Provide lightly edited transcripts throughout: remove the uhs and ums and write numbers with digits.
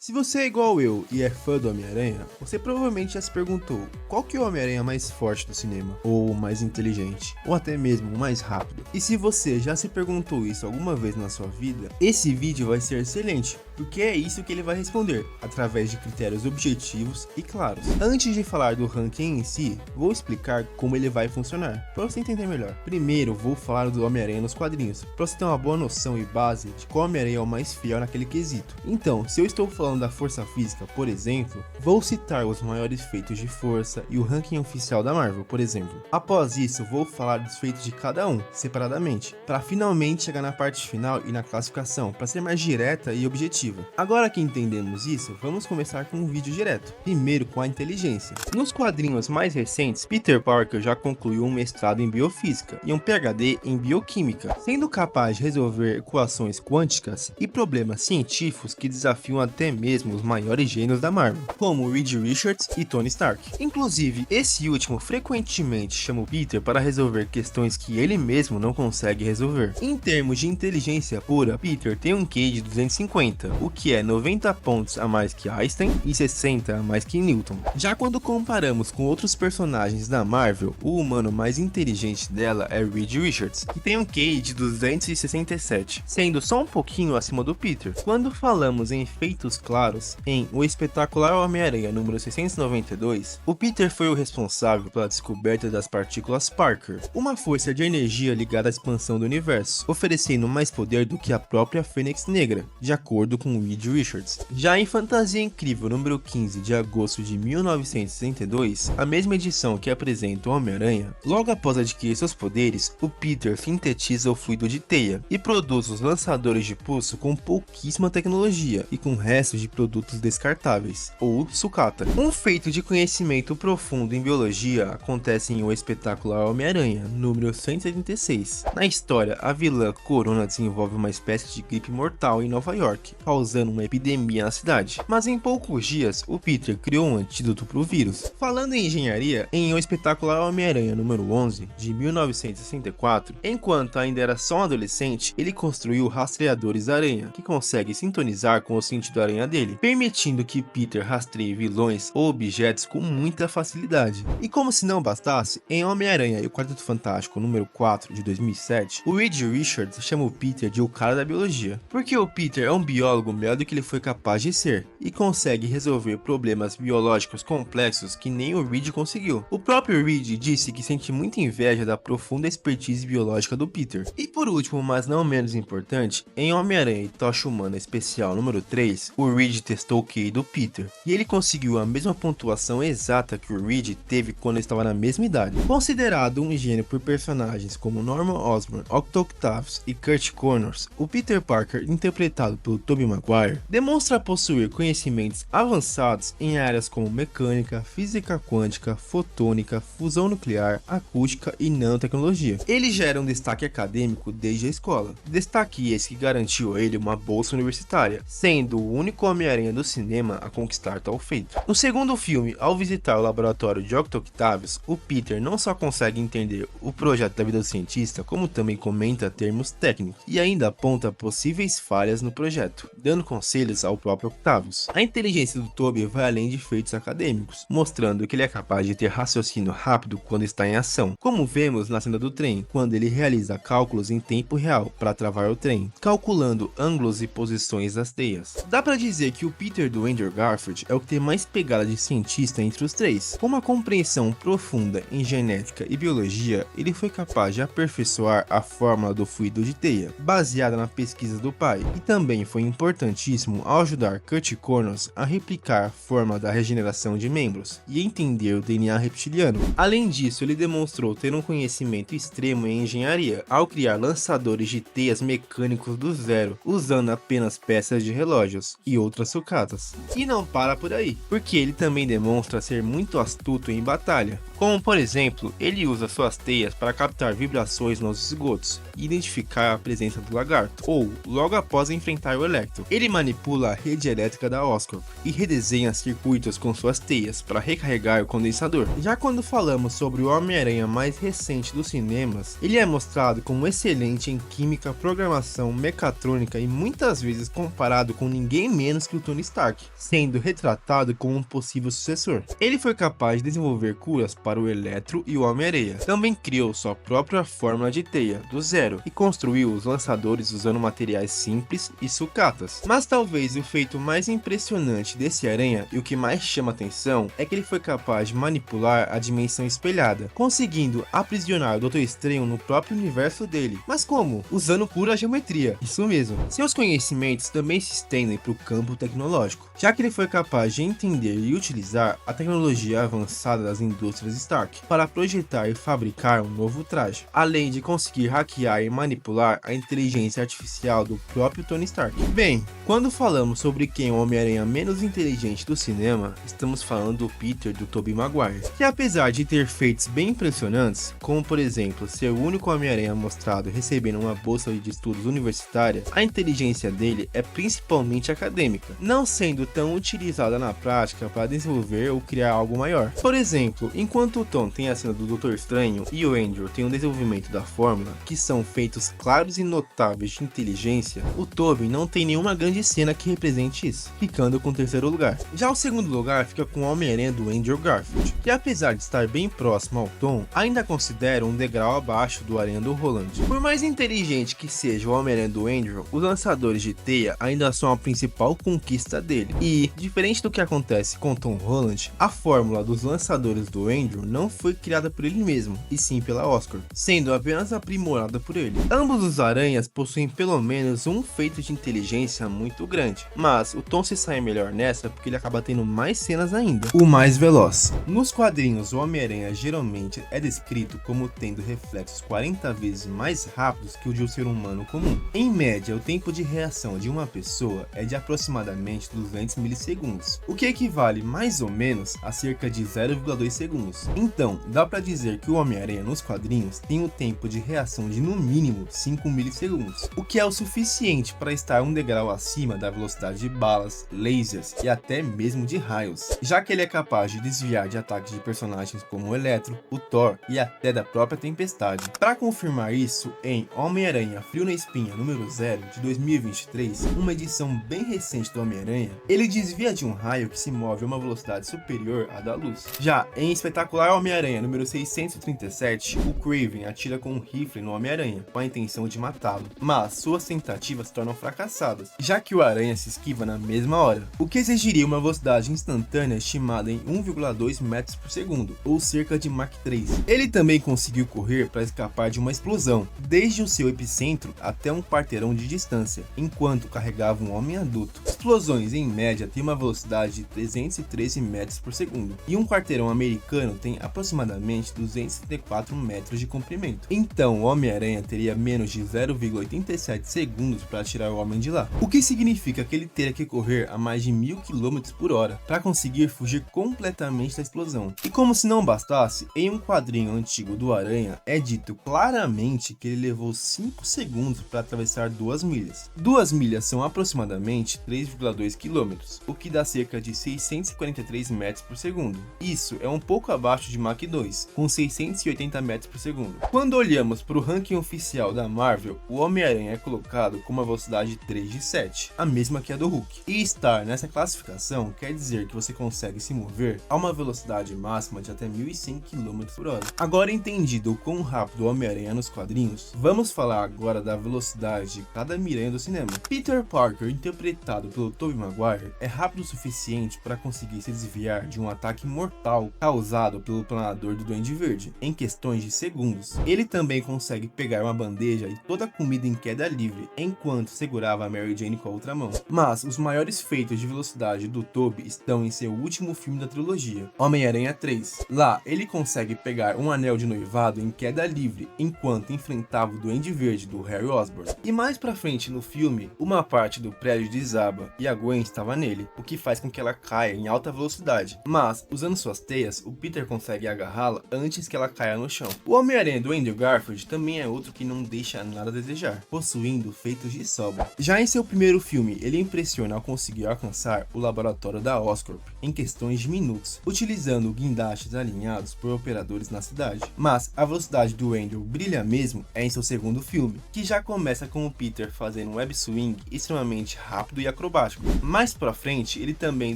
Se você é igual eu e é fã do Homem-Aranha, você provavelmente já se perguntou qual que é o Homem-Aranha mais forte do cinema, ou o mais inteligente, ou até mesmo o mais rápido. E se você já se perguntou isso alguma vez na sua vida, esse vídeo vai ser excelente, porque é isso que ele vai responder, através de critérios objetivos e claros. Antes de falar do ranking em si, vou explicar como ele vai funcionar, para você entender melhor. Primeiro, vou falar do Homem-Aranha nos quadrinhos, para você ter uma boa noção e base de qual Homem-Aranha é o mais fiel naquele quesito. Então, se eu estou falando da força física, por exemplo, vou citar os maiores feitos de força e o ranking oficial da Marvel, por exemplo. Após isso, vou falar dos feitos de cada um, separadamente, para finalmente chegar na parte final e na classificação, para ser mais direta e objetiva. Agora que entendemos isso, vamos começar com um vídeo direto, primeiro com a inteligência. Nos quadrinhos mais recentes, Peter Parker já concluiu um mestrado em biofísica e um PhD em bioquímica, sendo capaz de resolver equações quânticas e problemas científicos que desafiam até mesmo os maiores gênios da Marvel, como Reed Richards e Tony Stark. Inclusive, esse último frequentemente chama o Peter para resolver questões que ele mesmo não consegue resolver. Em termos de inteligência pura, Peter tem um QI de 250, o que é 90 pontos a mais que Einstein e 60 a mais que Newton. Já quando comparamos com outros personagens da Marvel, o humano mais inteligente dela é Reed Richards, que tem um QI de 267, sendo só um pouquinho acima do Peter. Quando falamos em feitos claros, em O Espetacular Homem-Aranha número 692, o Peter foi o responsável pela descoberta das partículas Parker, uma força de energia ligada à expansão do universo, oferecendo mais poder do que a própria Fênix Negra, de acordo com Reed Richards. Já em Fantasia Incrível número 15 de agosto de 1962, a mesma edição que apresenta o Homem-Aranha, logo após adquirir seus poderes, o Peter sintetiza o fluido de teia e produz os lançadores de pulso com pouquíssima tecnologia e com restos de produtos descartáveis, ou sucata. Um feito de conhecimento profundo em biologia acontece em O Espetacular Homem-Aranha, número 176. Na história, a vilã Corona desenvolve uma espécie de gripe mortal em Nova York, causando uma epidemia na cidade. Mas em poucos dias, o Peter criou um antídoto para o vírus. Falando em engenharia, em O Espetacular Homem-Aranha número 11, de 1964, enquanto ainda era só um adolescente, ele construiu rastreadores aranha, que conseguem sintonizar com o sentido aranha dele, permitindo que Peter rastreie vilões ou objetos com muita facilidade. E como se não bastasse, em Homem-Aranha e o Quarteto Fantástico número 4 de 2007, o Reed Richards chama o Peter de o cara da biologia, porque o Peter é um biólogo melhor do que ele foi capaz de ser, e consegue resolver problemas biológicos complexos que nem o Reed conseguiu. O próprio Reed disse que sente muita inveja da profunda expertise biológica do Peter. E por último, mas não menos importante, em Homem-Aranha e Tocha Humana Especial número 3, o Reed testou o QI do Peter, e ele conseguiu a mesma pontuação exata que o Reed teve quando estava na mesma idade. Considerado um gênio por personagens como Norman Osborn, Otto Octavius e Kurt Connors, o Peter Parker, interpretado pelo Tobey Maguire, demonstra possuir conhecimentos avançados em áreas como mecânica, física quântica, fotônica, fusão nuclear, acústica e nanotecnologia. Ele já era um destaque acadêmico desde a escola, destaque esse que garantiu a ele uma bolsa universitária, sendo o único Homem-Aranha do cinema a conquistar tal feito. No segundo filme, ao visitar o laboratório de Otto Octavius, o Peter não só consegue entender o projeto da vida do cientista, como também comenta termos técnicos, e ainda aponta possíveis falhas no projeto, dando conselhos ao próprio Octavius. A inteligência do Tobey vai além de feitos acadêmicos, mostrando que ele é capaz de ter raciocínio rápido quando está em ação, como vemos na cena do trem, quando ele realiza cálculos em tempo real para travar o trem, calculando ângulos e posições das teias. Dá pra dizer que o Peter do Andrew Garfield é o que tem mais pegada de cientista entre os três. Com uma compreensão profunda em genética e biologia, ele foi capaz de aperfeiçoar a fórmula do fluido de teia, baseada na pesquisa do pai, e também foi importantíssimo ao ajudar Kurt Connors a replicar a fórmula da regeneração de membros e entender o DNA reptiliano. Além disso, ele demonstrou ter um conhecimento extremo em engenharia, ao criar lançadores de teias mecânicos do zero, usando apenas peças de relógios e outras sucatas. E não para por aí, porque ele também demonstra ser muito astuto em batalha, como por exemplo, ele usa suas teias para captar vibrações nos esgotos e identificar a presença do lagarto, ou logo após enfrentar o Electro, ele manipula a rede elétrica da Oscorp e redesenha circuitos com suas teias para recarregar o condensador. Já quando falamos sobre o Homem-Aranha mais recente dos cinemas, ele é mostrado como excelente em química, programação, mecatrônica e muitas vezes comparado com ninguém menos menos que o Tony Stark, sendo retratado como um possível sucessor. Ele foi capaz de desenvolver curas para o Eletro e o Homem-Aranha. Também criou sua própria fórmula de teia, do zero, e construiu os lançadores usando materiais simples e sucatas. Mas talvez o feito mais impressionante desse Aranha e o que mais chama atenção é que ele foi capaz de manipular a dimensão espelhada, conseguindo aprisionar o Doutor Estranho no próprio universo dele. Mas como? Usando pura geometria, isso mesmo. Seus conhecimentos também se estendem para o campo tecnológico, já que ele foi capaz de entender e utilizar a tecnologia avançada das indústrias Stark para projetar e fabricar um novo traje, além de conseguir hackear e manipular a inteligência artificial do próprio Tony Stark. Bem, quando falamos sobre quem é o Homem-Aranha menos inteligente do cinema, estamos falando do Peter do Tobey Maguire, que apesar de ter feitos bem impressionantes, como por exemplo ser o único Homem-Aranha mostrado recebendo uma bolsa de estudos universitária, a inteligência dele é principalmente acadêmica, não sendo tão utilizada na prática para desenvolver ou criar algo maior. Por exemplo, enquanto o Tom tem a cena do Doutor Estranho e o Andrew tem o desenvolvimento da fórmula, que são feitos claros e notáveis de inteligência, o Tobey não tem nenhuma grande cena que represente isso, ficando com o terceiro lugar. Já o segundo lugar fica com o Homem-Aranha do Andrew Garfield, que apesar de estar bem próximo ao Tom, ainda considera um degrau abaixo do Aranha do Holland. Por mais inteligente que seja o Homem-Aranha do Andrew, os lançadores de teia ainda são a principal conquista dele. E, diferente do que acontece com Tom Holland, a fórmula dos lançadores do Andrew não foi criada por ele mesmo, e sim pela Oscorp, sendo apenas aprimorada por ele. Ambos os aranhas possuem pelo menos um feito de inteligência muito grande, mas o Tom se sai melhor nessa porque ele acaba tendo mais cenas ainda. O mais veloz. Nos quadrinhos, o Homem-Aranha geralmente é descrito como tendo reflexos 40 vezes mais rápidos que o de um ser humano comum. Em média, o tempo de reação de uma pessoa é de aproximadamente 200 milissegundos, o que equivale mais ou menos a cerca de 0,2 segundos. Então, dá pra dizer que o Homem-Aranha nos quadrinhos tem o tempo de reação de no mínimo 5 milissegundos, o que é o suficiente para estar um degrau acima da velocidade de balas, lasers e até mesmo de raios, já que ele é capaz de desviar de ataques de personagens como o Eletro, o Thor e até da própria Tempestade. Para confirmar isso, em Homem-Aranha Frio na Espinha número 0 de 2023, uma edição bem recente do Homem-Aranha, ele desvia de um raio que se move a uma velocidade superior à da luz. Já em Espetacular Homem-Aranha número 637, o Kraven atira com um rifle no Homem-Aranha, com a intenção de matá-lo, mas suas tentativas se tornam fracassadas, já que o Aranha se esquiva na mesma hora, o que exigiria uma velocidade instantânea estimada em 1,2 metros por segundo, ou cerca de Mach 3. Ele também conseguiu correr para escapar de uma explosão, desde o seu epicentro até um quarteirão de distância, enquanto carregava um homem adulto. Explosões em média têm uma velocidade de 313 metros por segundo, e um quarteirão americano tem aproximadamente 234 metros de comprimento. Então o Homem-Aranha teria menos de 0,87 segundos para tirar o homem de lá, o que significa que ele teria que correr a mais de 1000 km por hora para conseguir fugir completamente da explosão. E como se não bastasse, em um quadrinho antigo do Aranha é dito claramente que ele levou 5 segundos para atravessar 2 milhas. 2 milhas são aproximadamente 3,2 km, o que dá cerca de 643 metros por segundo. Isso é um pouco abaixo de Mach 2, com 680 metros por segundo. Quando olhamos para o ranking oficial da Marvel, o Homem-Aranha é colocado com uma velocidade 3 de 7, a mesma que a do Hulk. E estar nessa classificação quer dizer que você consegue se mover a uma velocidade máxima de até 1100 km por hora. Agora entendido o quão rápido o Homem-Aranha é nos quadrinhos, vamos falar agora da velocidade de cada miranha do cinema. Peter Parker, interpretado pelo Tobey Maguire, é rápido o suficiente para conseguir se desviar de um ataque mortal causado pelo planador do Duende Verde em questões de segundos. Ele também consegue pegar uma bandeja e toda a comida em queda livre, enquanto segurava a Mary Jane com a outra mão. Mas os maiores feitos de velocidade do Tobey estão em seu último filme da trilogia, Homem-Aranha 3. Lá, ele consegue pegar um anel de noivado em queda livre, enquanto enfrentava o Duende Verde do Harry Osborn. E mais pra frente no filme, uma parte do prédio desaba e a Gwen estava nele, o que faz com que ela caia em alta velocidade. Mas, usando suas teias, o Peter consegue agarrá-la antes que ela caia no chão. O Homem-Aranha do Andrew Garfield também é outro que não deixa nada a desejar, possuindo feitos de sobra. Já em seu primeiro filme, ele impressiona ao conseguir alcançar o laboratório da Oscorp em questões de minutos, utilizando guindastes alinhados por operadores na cidade. Mas a velocidade do Andrew brilha mesmo é em seu segundo filme, que já começa com o Peter fazendo um web swing extremamente rápido e acrobático. Mais pra frente, ele também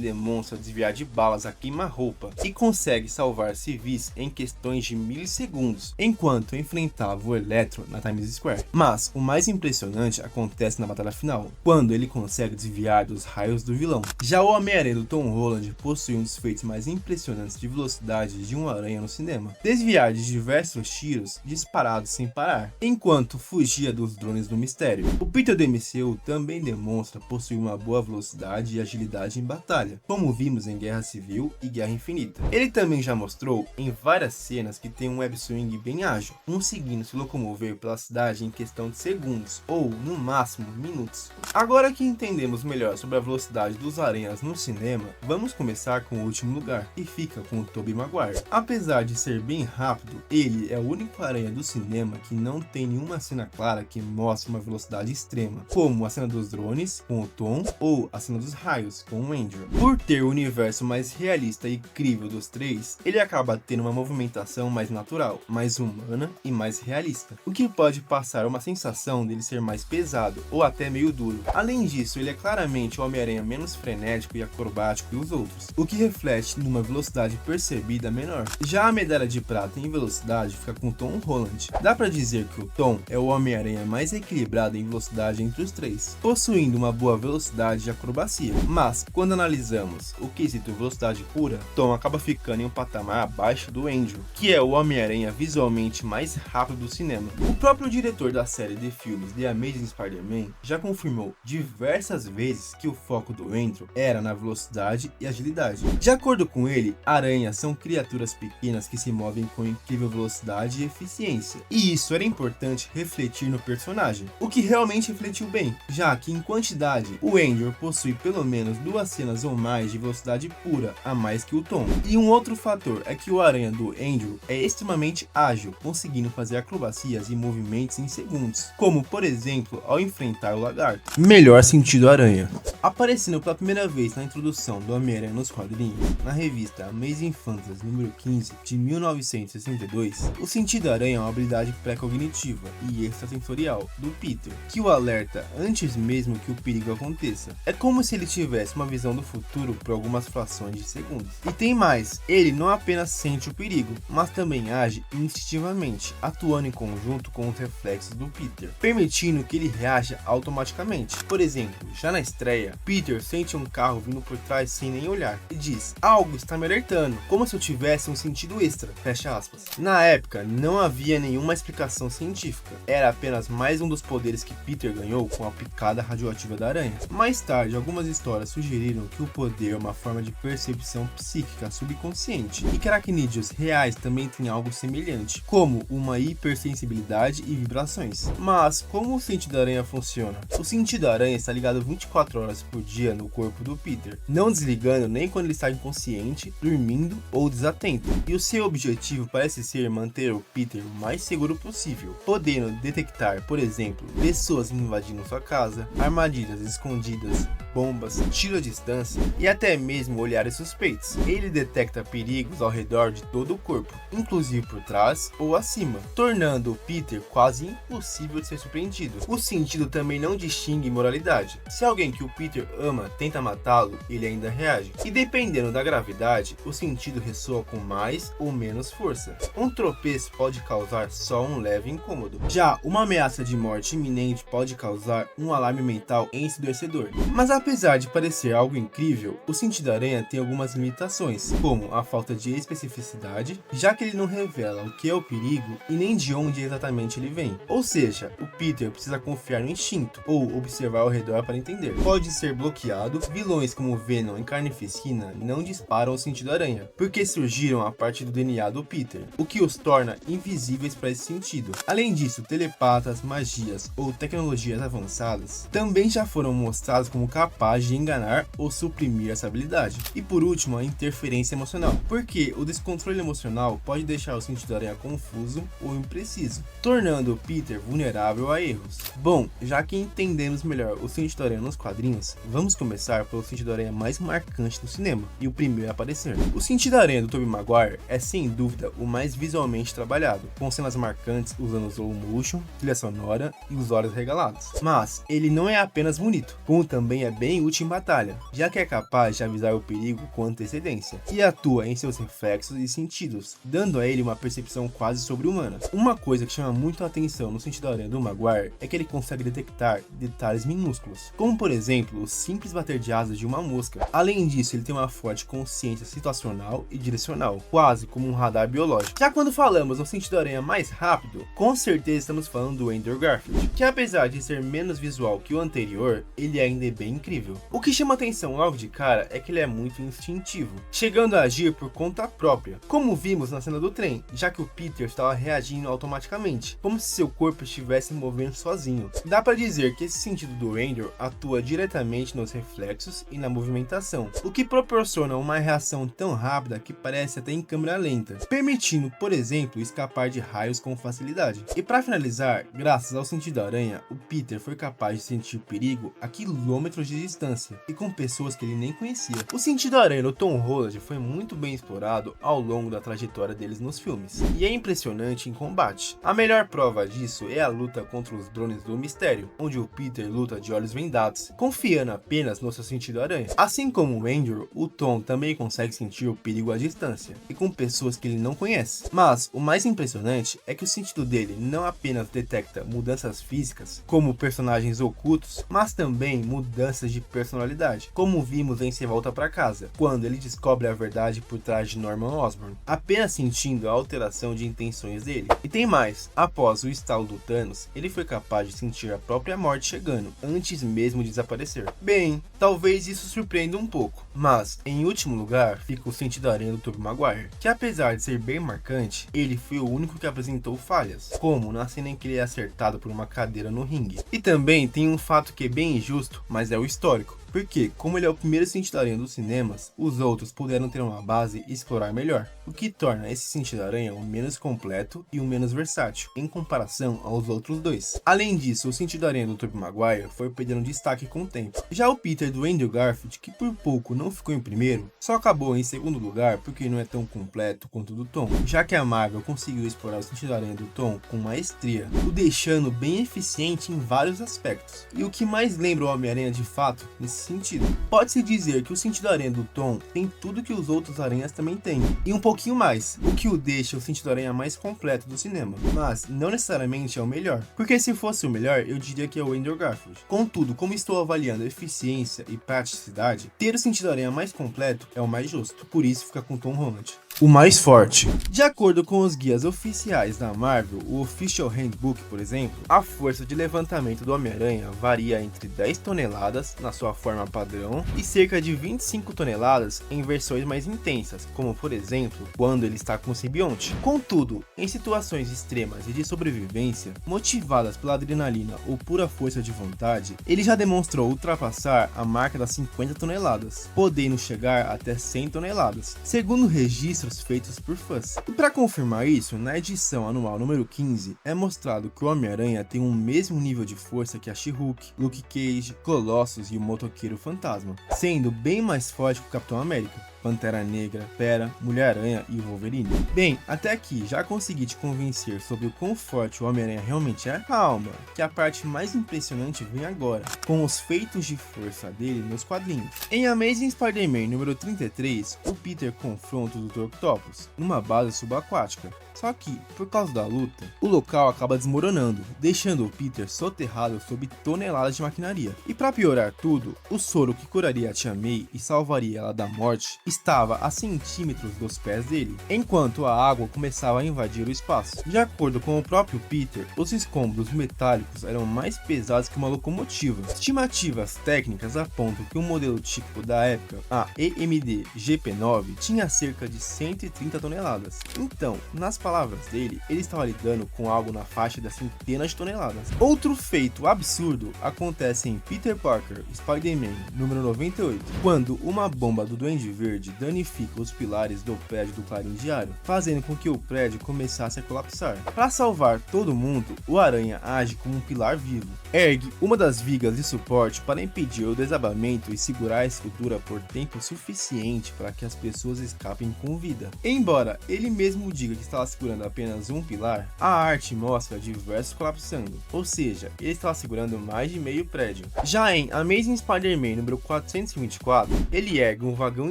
demonstra desviar de balas a queima-roupa e consegue salvar civis em questões de milissegundos, enquanto enfrentava o Electro na Times Square. Mas o mais impressionante acontece na batalha final, quando ele consegue desviar dos raios do vilão. Já o Homem-Aranha do Tom Holland possui um dos feitos mais impressionantes de velocidade de um aranha no cinema: desviar de diversos tiros disparados sem parar, enquanto fugia dos drones do mistério. O Peter do MCU também demonstra possuir uma boa velocidade e agilidade em batalha, como vimos em Guerra Civil e Guerra Infinita. Ele também já mostrou em várias cenas que tem um web swing bem ágil, conseguindo se locomover pela cidade em questão de segundos, ou no máximo minutos. Agora que entendemos melhor sobre a velocidade dos aranhas no cinema, vamos começar com o último lugar, e fica com o Tobey Maguire. Apesar de ser bem rápido, ele é o único aranha do cinema que não tem nenhuma cena clara que mostre uma velocidade extrema, como a cena dos drones com o Tom ou a cena dos raios com o Andrew. Por ter o universo mais realista e crível dos três, ele acaba tendo uma movimentação mais natural, mais humana e mais realista, o que pode passar uma sensação dele ser mais pesado ou até meio duro. Além disso, ele é claramente o Homem-Aranha menos frenético e acrobático que os outros, o que reflete numa velocidade percebida menor. Já a medalha de prata em velocidade fica com Tom Holland. Dá pra dizer que o Tom é o Homem-Aranha mais equilibrado em velocidade entre os três, possuindo uma boa velocidade e acrobacia. Mas, quando analisamos o quesito velocidade pura, Tom acaba ficando em um patamar abaixo do Andrew, que é o Homem-Aranha visualmente mais rápido do cinema. O próprio diretor da série de filmes The Amazing Spider-Man já confirmou diversas vezes que o foco do Andrew era na velocidade e agilidade. De acordo com ele, aranhas são criaturas pequenas que se movem com incrível velocidade e eficiência, e isso era importante refletir no personagem, o que realmente refletiu bem, já que em quantidade o Andrew possui pelo menos 2 cenas ou mais de velocidade pura a mais que o Tom. E um outro fator é que o aranha do Andrew é extremamente ágil, conseguindo fazer acrobacias e movimentos em segundos, como por exemplo ao enfrentar o lagarto. Melhor sentido aranha. Aparecendo pela primeira vez na introdução do Homem-Aranha nos quadrinhos, na revista Amazing Fantasy número 15 de 1962, o sentido aranha é uma habilidade pré-cognitiva e extrasensorial do Peter, que o alerta antes mesmo que o perigo aconteça. É como se ele tivesse uma visão do futuro por algumas frações de segundos. E tem mais, ele não apenas sente o perigo, mas também age instintivamente, atuando em conjunto com os reflexos do Peter, permitindo que ele reaja automaticamente. Por exemplo, já na estreia, Peter sente um carro vindo por trás sem nem olhar e diz: algo está me alertando, como se eu tivesse um sentido extra, fecha aspas. Na época, não havia nenhuma explicação científica, era apenas mais um dos poderes que Peter ganhou com a picada radioativa da aranha. Mais tarde, algumas histórias sugeriram que o poder é uma forma de percepção psíquica subconsciente, e que aracnídeos reais também têm algo semelhante, como uma hipersensibilidade e vibrações. Mas como o sentido da aranha funciona? O sentido da aranha está ligado 24 horas por dia no corpo do Peter, não desligando nem quando ele está inconsciente, dormindo ou desatento, e o seu objetivo parece ser manter o Peter o mais seguro possível, podendo detectar, por exemplo, pessoas invadindo sua casa, armadilhas escondidas, bombas, tiro à distância e até mesmo olhares suspeitos. Ele detecta perigos ao redor de todo o corpo, inclusive por trás ou acima, tornando o Peter quase impossível de ser surpreendido. O sentido também não distingue moralidade. Se alguém que o Peter ama tenta matá-lo, ele ainda reage. E dependendo da gravidade, o sentido ressoa com mais ou menos força. Um tropeço pode causar só um leve incômodo. Já uma ameaça de morte iminente pode causar um alarme mental ensurdecedor. Mas apesar de parecer algo incrível, o sentido aranha tem algumas limitações, como a falta de especificidade, já que ele não revela o que é o perigo e nem de onde exatamente ele vem. Ou seja, o Peter precisa confiar no instinto ou observar ao redor para entender. Pode ser bloqueado, vilões como Venom e Carnificina não disparam o sentido aranha, porque surgiram a partir do DNA do Peter, o que os torna invisíveis para esse sentido. Além disso, telepatas, magias ou tecnologias avançadas também já foram mostrados como capazes de enganar ou suprimir essa habilidade. E por último, a interferência emocional, porque o descontrole emocional pode deixar o sentido aranha confuso ou impreciso, tornando o Peter vulnerável a erros. Bom, já que entendemos melhor o sentido aranha nos quadrinhos, vamos começar pelo sentido aranha mais marcante do cinema, e o primeiro a aparecer. O sentido aranha do Tobey Maguire é sem dúvida o mais visualmente trabalhado, com cenas marcantes usando slow motion, trilha sonora e os olhos regalados. Mas ele não é apenas bonito, como também é bem útil em batalha, já que é capaz de avisar o perigo com antecedência, e atua em seus reflexos e sentidos, dando a ele uma percepção quase sobre-humana. Uma coisa que chama muito a atenção no sentido aranha do Maguire é que ele consegue detectar detalhes minúsculos, como por exemplo o simples bater de asas de uma mosca. Além disso, ele tem uma forte consciência situacional e direcional, quase como um radar biológico. Já quando falamos no sentido aranha mais rápido, com certeza estamos falando do Andrew Garfield, que apesar de ser menos visual que o anterior, ele ainda é bem incrível. O que chama atenção logo de cara é que ele é muito instintivo, chegando a agir por conta própria, como vimos na cena do trem, já que o Peter estava reagindo automaticamente, como se seu corpo estivesse movendo sozinho. Dá para dizer que esse sentido do Andrew atua diretamente nos reflexos e na movimentação, o que proporciona uma reação tão rápida que parece até em câmera lenta, permitindo, por exemplo, escapar de raios com facilidade. E para finalizar, graças ao sentido aranha, o Peter foi capaz de sentir perigo a quilômetros de distância e com pessoas que ele nem conhecia. O sentido aranha do Tom Holland foi muito bem explorado ao longo da trajetória deles nos filmes, e é impressionante em combate. A melhor prova disso é a luta contra os drones do Mistério, onde o Peter luta de olhos vendados, confiando apenas no seu sentido aranha. Assim como o Andrew, o Tom também consegue sentir o perigo à distância, e com pessoas que ele não conhece. Mas o mais impressionante é que o sentido dele não apenas detecta mudanças físicas, como personagens ocultos, mas também mudanças de personalidade, como vimos em Se Volta Pra Casa, quando ele descobre a verdade por trás de Norman Osborn, apenas sentindo a alteração de intenções dele. E tem mais, após o estalo do Thanos, ele foi capaz de sentir a própria morte chegando, antes mesmo de desaparecer. Bem, talvez isso surpreenda um pouco, mas em último lugar fica o sentido aranha do Tobey Maguire, que apesar de ser bem marcante, ele foi o único que apresentou falhas, como na cena em que ele é acertado por uma cadeira no ringue. E também tem um fato que é bem injusto, mas é o histórico. Porque, como ele é o primeiro sentido aranha dos cinemas, os outros puderam ter uma base e explorar melhor, o que torna esse sentido aranha o menos completo e o menos versátil, em comparação aos outros dois. Além disso, o sentido aranha do Tobey Maguire foi perdendo destaque com o tempo. Já o Peter do Andrew Garfield, que por pouco não ficou em primeiro, só acabou em segundo lugar porque não é tão completo quanto o do Tom, já que a Marvel conseguiu explorar o sentido aranha do Tom com maestria, o deixando bem eficiente em vários aspectos. E o que mais lembra o Homem-Aranha de fato nesse sentido. Pode-se dizer que o sentido aranha do Tom tem tudo que os outros aranhas também têm, e um pouquinho mais, o que o deixa o sentido aranha mais completo do cinema, mas não necessariamente é o melhor, porque se fosse o melhor, eu diria que é o Andrew Garfield. Contudo, como estou avaliando eficiência e praticidade, ter o sentido aranha mais completo é o mais justo, por isso fica com Tom Holland. O mais forte. De acordo com os guias oficiais da Marvel, o Official Handbook, por exemplo, a força de levantamento do Homem-Aranha varia entre 10 toneladas na sua forma padrão e cerca de 25 toneladas em versões mais intensas, como por exemplo, quando ele está com o simbionte. Contudo, em situações extremas e de sobrevivência, motivadas pela adrenalina ou pura força de vontade, ele já demonstrou ultrapassar a marca das 50 toneladas, podendo chegar até 100 toneladas, segundo registros feitos por fãs. E para confirmar isso, na edição anual número 15, é mostrado que o Homem-Aranha tem o mesmo nível de força que a She-Hulk, Luke Cage, Colossus e o Motoqueiro Fantasma, sendo bem mais forte que o Capitão América, Pantera Negra, Pera, Mulher-Aranha e o Wolverine. Bem, até aqui já consegui te convencer sobre o quão forte o Homem-Aranha realmente é? Calma, que a parte mais impressionante vem agora, com os feitos de força dele nos quadrinhos. Em Amazing Spider-Man número 33, o Peter confronta o Dr. Octopus numa base subaquática. Só que, por causa da luta, o local acaba desmoronando, deixando o Peter soterrado sob toneladas de maquinaria. E para piorar tudo, o soro que curaria a Tia May e salvaria ela da morte estava a centímetros dos pés dele, enquanto a água começava a invadir o espaço. De acordo com o próprio Peter, os escombros metálicos eram mais pesados que uma locomotiva. Estimativas técnicas apontam que um modelo típico da época, a EMD GP9, tinha cerca de 130 toneladas. Então, nas palavras dele, ele estava lidando com algo na faixa das centenas de toneladas. Outro feito absurdo acontece em Peter Parker Spider-Man número 98, quando uma bomba do Duende Verde verde danifica os pilares do prédio do Clarim Diário, fazendo com que o prédio começasse a colapsar. Para salvar todo mundo, o Aranha age como um pilar vivo. Ergue uma das vigas de suporte para impedir o desabamento e segurar a estrutura por tempo suficiente para que as pessoas escapem com vida. Embora ele mesmo diga que estava segurando apenas um pilar, a arte mostra diversos colapsando, ou seja, ele estava segurando mais de meio prédio. Já em Amazing Spider-Man número 424, ele ergue um vagão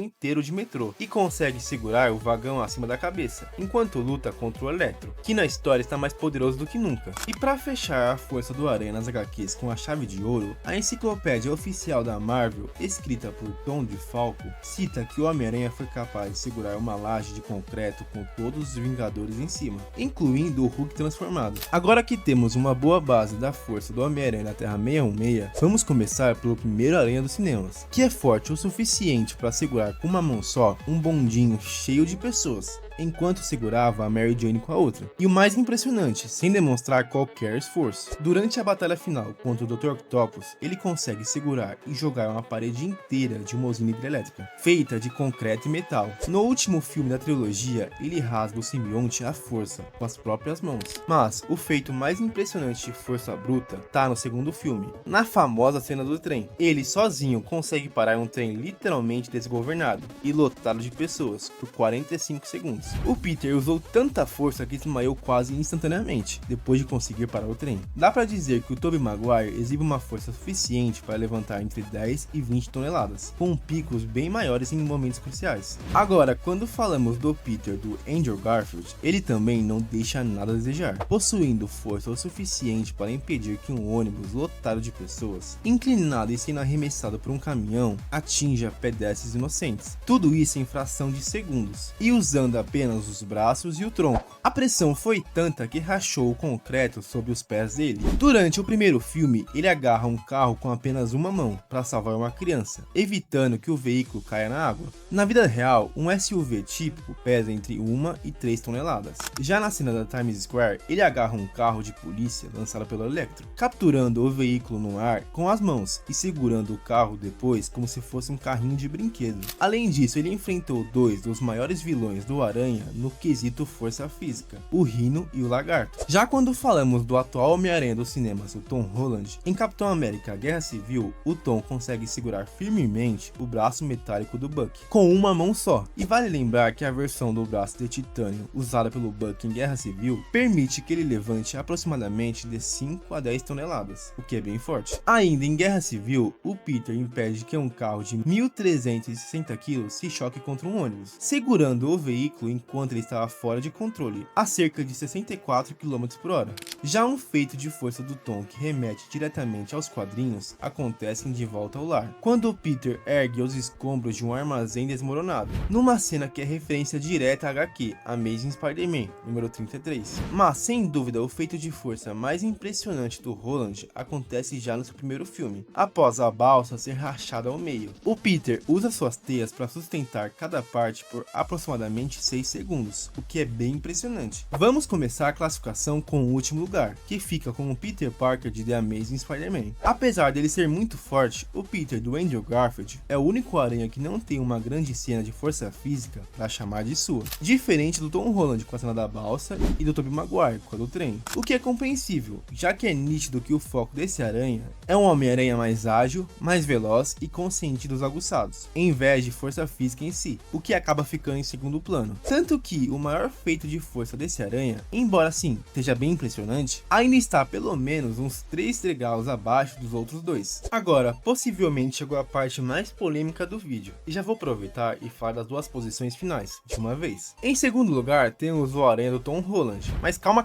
inteiro de metrô e consegue segurar o vagão acima da cabeça, enquanto luta contra o Electro, que na história está mais poderoso do que nunca. E para fechar a força do Aranha nas HQs com a chave de ouro, a enciclopédia oficial da Marvel, escrita por Tom DeFalco, cita que o Homem-Aranha foi capaz de segurar uma laje de concreto com todos os Vingadores em cima, incluindo o Hulk transformado. Agora que temos uma boa base da força do Homem-Aranha na Terra 616, vamos começar pelo primeiro Aranha dos cinemas, que é forte o suficiente para segurar com uma mão só um bondinho cheio de pessoas, enquanto segurava a Mary Jane com a outra. E o mais impressionante, sem demonstrar qualquer esforço. Durante a batalha final contra o Dr. Octopus, ele consegue segurar e jogar uma parede inteira de uma usina hidrelétrica, feita de concreto e metal. No último filme da trilogia, ele rasga o simbionte à força, com as próprias mãos. Mas o feito mais impressionante de força bruta tá no segundo filme, na famosa cena do trem. Ele sozinho consegue parar um trem literalmente desgovernado e lotado de pessoas por 45 segundos. O Peter usou tanta força que desmaiou quase instantaneamente, depois de conseguir parar o trem. Dá pra dizer que o Tobey Maguire exibe uma força suficiente para levantar entre 10 e 20 toneladas, com picos bem maiores em momentos cruciais. Agora, quando falamos do Peter do Andrew Garfield, ele também não deixa nada a desejar, possuindo força o suficiente para impedir que um ônibus lotado de pessoas, inclinado e sendo arremessado por um caminhão, atinja pedestres inocentes. Tudo isso em fração de segundos, e usando apenas os braços e o tronco. A pressão foi tanta que rachou o concreto sob os pés dele. Durante o primeiro filme, ele agarra um carro com apenas uma mão para salvar uma criança, evitando que o veículo caia na água. Na vida real, um SUV típico pesa entre 1 e 3 toneladas. Já na cena da Times Square, ele agarra um carro de polícia lançado pelo Electro, capturando o veículo no ar com as mãos e segurando o carro depois como se fosse um carrinho de brinquedo. Além disso, ele enfrentou dois dos maiores vilões do Aranha no quesito força física, o Rhino e o Lagarto. Já quando falamos do atual Homem-Aranha dos cinemas, o Tom Holland, em Capitão América Guerra Civil, o Tom consegue segurar firmemente o braço metálico do Buck, com uma mão só. E vale lembrar que a versão do braço de titânio usada pelo Buck em Guerra Civil permite que ele levante aproximadamente de 5 a 10 toneladas, o que é bem forte. Ainda em Guerra Civil, o Peter impede que um carro de 1.360 kg se choque contra um ônibus, segurando o veículo enquanto ele estava fora de controle, a cerca de 64 km/h. Já um feito de força do Tom que remete diretamente aos quadrinhos acontece em De Volta ao Lar, quando o Peter ergue os escombros de um armazém desmoronado, numa cena que é referência direta à HQ Amazing Spider-Man, número 33. Mas, sem dúvida, o feito de força mais impressionante do Holland acontece já no seu primeiro filme, após a balsa ser rachada ao meio. O Peter usa suas teias para sustentar cada parte por aproximadamente 6 segundos, o que é bem impressionante. Vamos começar a classificação com o último lugar, que fica com o Peter Parker de The Amazing Spider-Man. Apesar dele ser muito forte, o Peter do Andrew Garfield é o único aranha que não tem uma grande cena de força física para chamar de sua, diferente do Tom Holland com a cena da balsa e do Tobey Maguire com a do trem, o que é compreensível, já que é nítido que o foco desse aranha é um Homem-Aranha mais ágil, mais veloz e com sentidos aguçados, em vez de força física em si, o que acaba ficando em segundo plano. Tanto que o maior feito de força desse aranha, embora sim esteja bem impressionante, ainda está pelo menos uns 3 degraus abaixo dos outros dois. Agora, possivelmente chegou a parte mais polêmica do vídeo, e já vou aproveitar e falar das duas posições finais, de uma vez. Em segundo lugar, temos o aranha do Tom Holland, mas calma,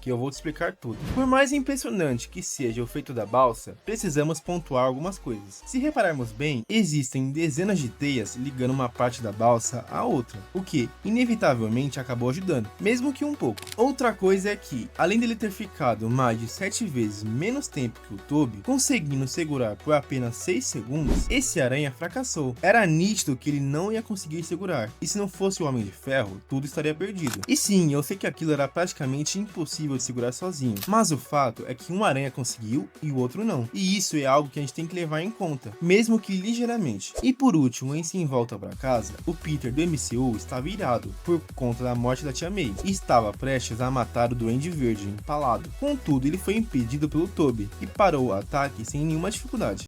que eu vou te explicar tudo. Por mais impressionante que seja o feito da balsa, precisamos pontuar algumas coisas. Se repararmos bem, existem dezenas de teias ligando uma parte da balsa à outra, o que, inevitavelmente acabou ajudando, mesmo que um pouco. Outra coisa é que, além dele ter ficado mais de 7 vezes menos tempo que o Tobey, conseguindo segurar por apenas 6 segundos, esse aranha fracassou. Era nítido que ele não ia conseguir segurar, e se não fosse o Homem de Ferro, tudo estaria perdido. E sim, eu sei que aquilo era praticamente impossível de segurar sozinho, mas o fato é que um aranha conseguiu e o outro não. E isso é algo que a gente tem que levar em conta, mesmo que ligeiramente. E por último, em Sem Volta Pra Casa, o Peter do MCU estava irado por conta da morte da Tia May e estava prestes a matar o Duende Verde empalado. Contudo, ele foi impedido pelo Tobey e parou o ataque sem nenhuma dificuldade.